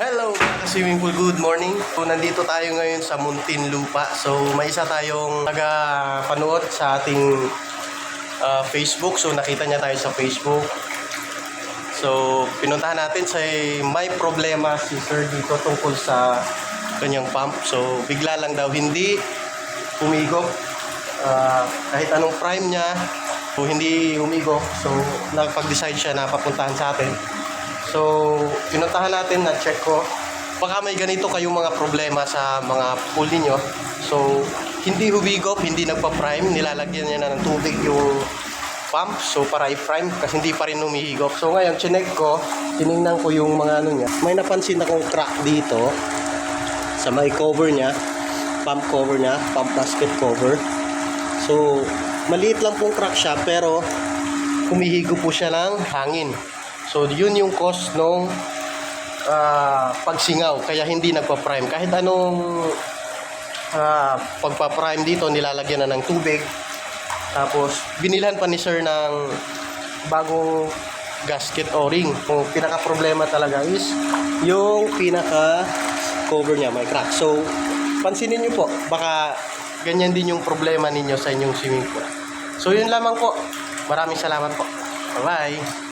Hello mga swimming pool, good morning. So, nandito tayo ngayon sa Muntinlupa. So may isa tayong nagapanood sa ating Facebook. So nakita niya tayo sa Facebook. So pinuntahan natin sa may problema si sir dito tungkol sa kanyang pump. So bigla lang daw hindi humigop. Kahit anong prime niya, so hindi humigop. So nagpag-decide siya na papuntahan sa atin. So, pinuntahan natin na check ko. Baka may ganito kayong mga problema sa mga pool ninyo. So, hindi humigop, hindi nagpa-prime. Nilalagyan niya na ng tubig yung pump. So, para i-prime kasi hindi pa rin humihigop. So, ngayon, chinek ko. Tinignan ko yung mga ano niya. May napansin akong crack dito sa may cover niya. Pump cover niya. Pump basket cover. So, maliit lang pong crack siya pero humihigop po siya ng hangin. So, yun yung cause nung pagsingaw. Kaya hindi nagpa-prime. Kahit anong pagpa-prime dito, nilalagyan na ng tubig. Tapos, binilhan pa ni sir ng bagong gasket o-ring. Yung pinaka-problema talaga is yung pinaka-cover niya, may crack. So, pansinin nyo po. Baka ganyan din yung problema ninyo sa inyong swimming pool. So, yun lamang po. Maraming salamat po. Bye-bye.